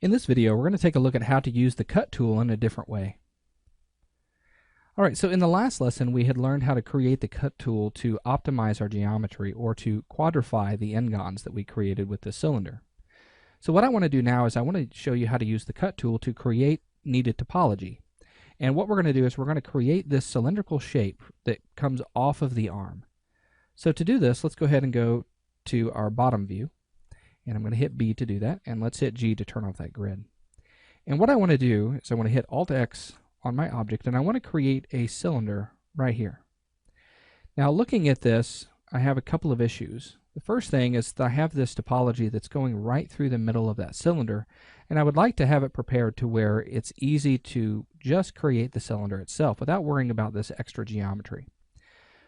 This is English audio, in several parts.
In this video, we're going to take a look at how to use the cut tool in a different way. Alright, so in the last lesson we had learned how to create the cut tool to optimize our geometry or to quadrify the n-gons that we created with this cylinder. So what I want to do now is I want to show you how to use the cut tool to create needed topology. And what we're going to do is we're going to create this cylindrical shape that comes off of the arm. So to do this, let's go ahead and go to our bottom view. And I'm going to hit B to do that, and let's hit G to turn off that grid. And what I want to do is I want to hit Alt-X on my object, and I want to create a cylinder right here. Now looking at this, I have a couple of issues. The first thing is that I have this topology that's going right through the middle of that cylinder, and I would like to have it prepared to where it's easy to just create the cylinder itself without worrying about this extra geometry.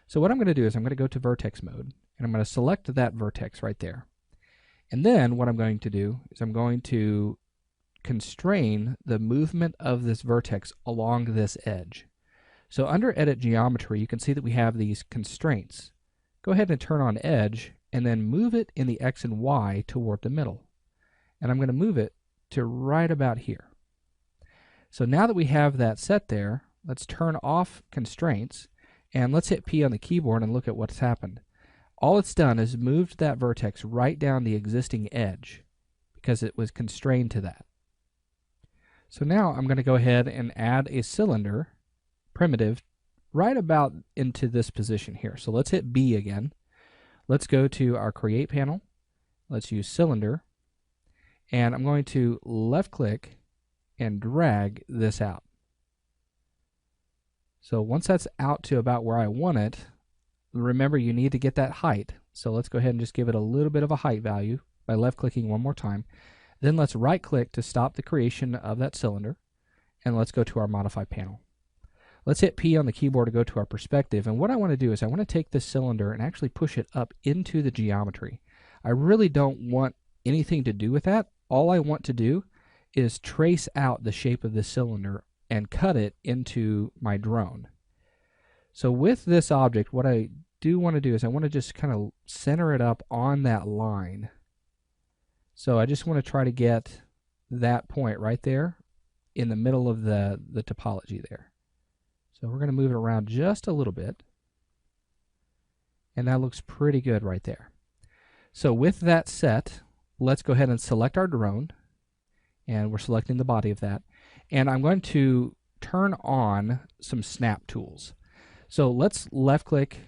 So what I'm going to do is I'm going to go to vertex mode, and I'm going to select that vertex right there. And then what I'm going to do is I'm going to constrain the movement of this vertex along this edge. So under Edit Geometry, you can see that we have these constraints. Go ahead and turn on Edge, and then move it in the X and Y toward the middle. And I'm going to move it to right about here. So now that we have that set there, let's turn off constraints, and let's hit P on the keyboard and look at what's happened. All it's done is moved that vertex right down the existing edge because it was constrained to that. So now I'm going to go ahead and add a cylinder primitive right about into this position here. So let's hit B again. Let's go to our Create panel. Let's use Cylinder. And I'm going to left click and drag this out. So once that's out to about where I want it, remember you need to get that height. So let's go ahead and just give it a little bit of a height value by left clicking one more time. Then let's right click to stop the creation of that cylinder, and let's go to our Modify panel. Let's hit P on the keyboard to go to our perspective, and what I want to do is I want to take this cylinder and actually push it up into the geometry. I really don't want anything to do with that. All I want to do is trace out the shape of this cylinder and cut it into my drone. So with this object, what I do want to do is I want to just kind of center it up on that line. So I just want to try to get that point right there in the middle of the topology there. So we're going to move it around just a little bit. And that looks pretty good right there. So with that set, let's go ahead and select our drone. And we're selecting the body of that. And I'm going to turn on some snap tools. So let's left click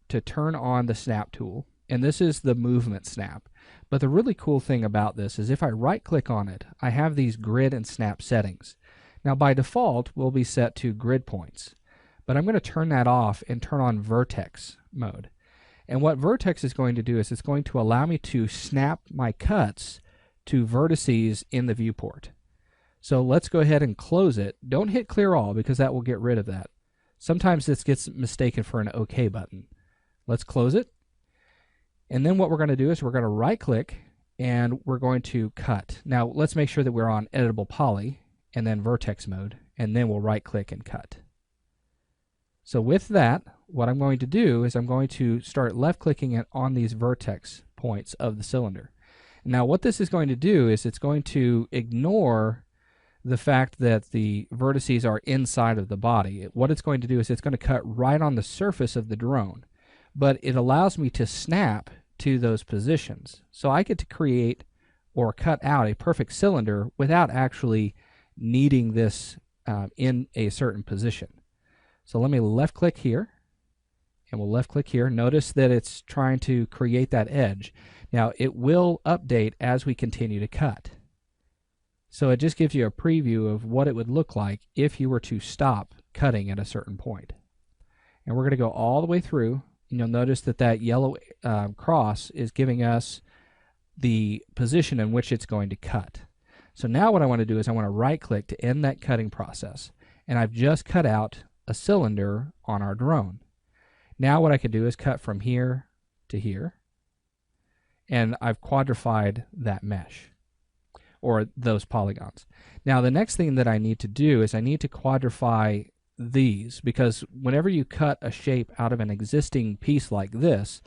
to turn on the snap tool, and this is the movement snap. But the really cool thing about this is if I right click on it, I have these grid and snap settings. Now by default will be set to grid points, but I'm going to turn that off and turn on vertex mode. And what vertex is going to do is it's going to allow me to snap my cuts to vertices in the viewport. So let's go ahead and close it. Don't hit clear all because that will get rid of that. Sometimes this gets mistaken for an OK button. Let's close it. And then what we're going to do is we're going to right click and we're going to cut. Now let's make sure that we're on editable poly and then vertex mode, and then we'll right click and cut. So with that, what I'm going to do is I'm going to start left clicking it on these vertex points of the cylinder. Now what this is going to do is it's going to ignore the fact that the vertices are inside of the body. What it's going to do is it's going to cut right on the surface of the drone, but it allows me to snap to those positions. So I get to create or cut out a perfect cylinder without actually needing this in a certain position. So let me left click here, and we'll left click here. Notice that it's trying to create that edge. Now it will update as we continue to cut. So it just gives you a preview of what it would look like if you were to stop cutting at a certain point. And we're going to go all the way through, and you'll notice that that yellow cross is giving us the position in which it's going to cut. So now what I want to do is I want to right click to end that cutting process. And I've just cut out a cylinder on our drone. Now what I can do is cut from here to here, and I've quadrified that mesh, or those polygons. Now the next thing that I need to do is I need to quadrify these, because whenever you cut a shape out of an existing piece like this,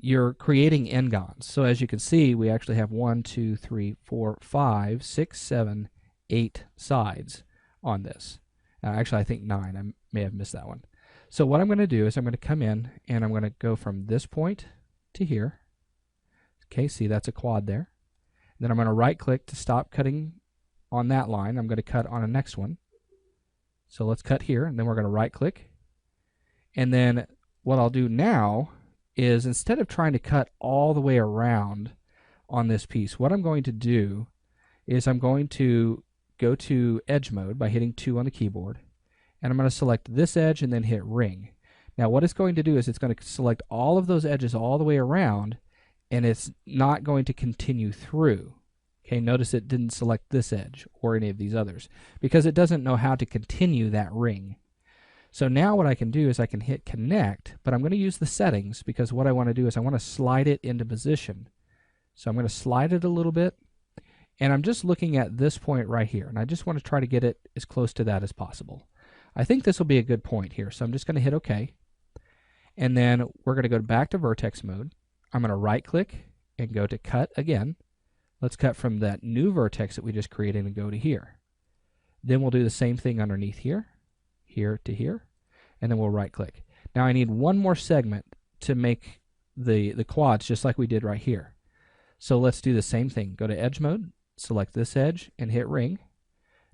you're creating n-gons. So as you can see, we actually have 1, 2, 3, 4, 5, 6, 7, 8 sides on this. Actually, I think 9. I may have missed that one. So what I'm going to do is I'm going to come in and I'm going to go from this point to here. Okay, see that's a quad there. Then I'm going to right click to stop cutting on that line. I'm going to cut on the next one. So let's cut here, and then we're going to right click. And then what I'll do now is, instead of trying to cut all the way around on this piece, what I'm going to do is I'm going to go to edge mode by hitting 2 on the keyboard, and I'm going to select this edge and then hit ring. Now what it's going to do is it's going to select all of those edges all the way around, and it's not going to continue through. Okay, notice it didn't select this edge or any of these others because it doesn't know how to continue that ring. So now what I can do is I can hit connect, but I'm going to use the settings because what I want to do is I want to slide it into position. So I'm going to slide it a little bit, and I'm just looking at this point right here, and I just want to try to get it as close to that as possible. I think this will be a good point here, so I'm just going to hit OK, and then we're going to go back to vertex mode. I'm going to right click and go to cut again. Let's cut from that new vertex that we just created and go to here. Then we'll do the same thing underneath here, here to here, and then we'll right click. Now I need one more segment to make the quads just like we did right here. So let's do the same thing. Go to edge mode, select this edge, and hit ring.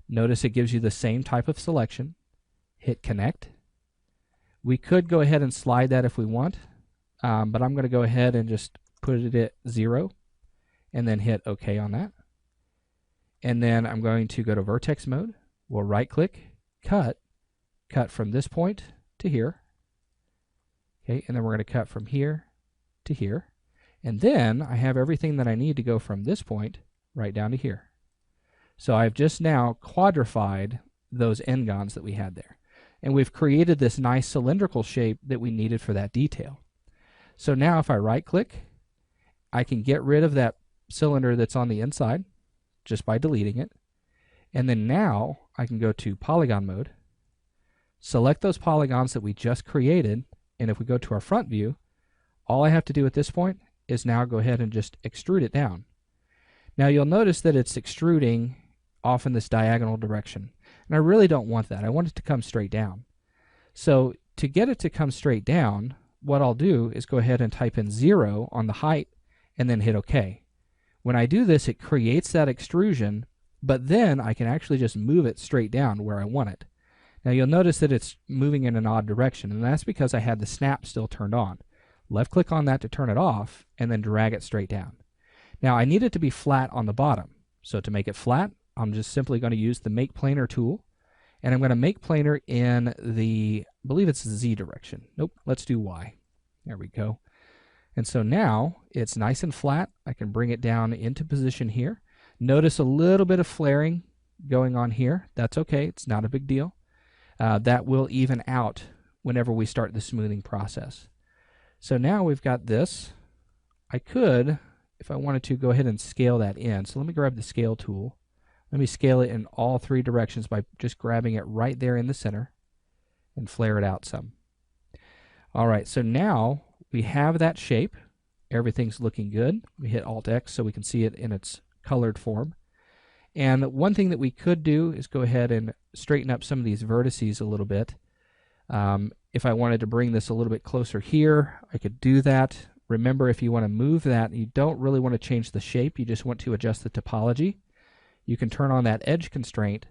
Notice it gives you the same type of selection. Hit connect. We could go ahead and slide that if we want, but I'm going to go ahead and just put it at 0 and then hit OK on that. And then I'm going to go to vertex mode. We'll right click, cut from this point to here. Okay, and then we're going to cut from here to here. And then I have everything that I need to go from this point right down to here. So I've just now quadrified those n-gons that we had there. And we've created this nice cylindrical shape that we needed for that detail. So now if I right click, I can get rid of that cylinder that's on the inside just by deleting it. And then now I can go to polygon mode, select those polygons that we just created, and if we go to our front view, all I have to do at this point is now go ahead and just extrude it down. Now you'll notice that it's extruding off in this diagonal direction, and I really don't want that. I want it to come straight down. So to get it to come straight down, what I'll do is go ahead and type in 0 on the height and then hit OK. When I do this, it creates that extrusion, but then I can actually just move it straight down where I want it. Now you'll notice that it's moving in an odd direction, and that's because I had the snap still turned on. Left click on that to turn it off, and then drag it straight down. Now I need it to be flat on the bottom. So to make it flat, I'm just simply going to use the Make Planar tool, and I'm going to make planar in the, I believe it's the Z direction. Nope, let's do Y. There we go. And so now it's nice and flat. I can bring it down into position here. Notice a little bit of flaring going on here. That's okay, it's not a big deal. That will even out whenever we start the smoothing process. So now we've got this. I could, if I wanted to, go ahead and scale that in. So let me grab the scale tool. Let me scale it in all 3 directions by just grabbing it right there in the center and flare it out some. All right, so now we have that shape. Everything's looking good. We hit Alt-X so we can see it in its colored form. And one thing that we could do is go ahead and straighten up some of these vertices a little bit. If I wanted to bring this a little bit closer here, I could do that. Remember, if you want to move that, you don't really want to change the shape, you just want to adjust the topology. You can turn on that edge constraint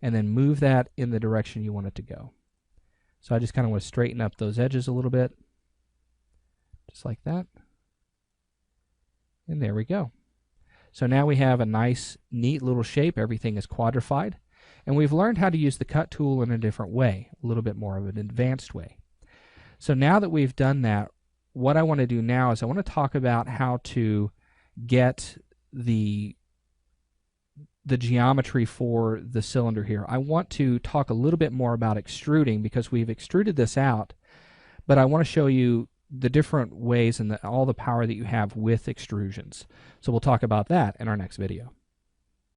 and then move that in the direction you want it to go. So I just kind of want to straighten up those edges a little bit, just like that. And there we go. So now we have a nice, neat little shape. Everything is quadrified. And we've learned how to use the cut tool in a different way, a little bit more of an advanced way. So now that we've done that, what I want to do now is I want to talk about how to get the geometry for the cylinder here. I want to talk a little bit more about extruding because we've extruded this out, but I want to show you the different ways and all the power that you have with extrusions. So we'll talk about that in our next video.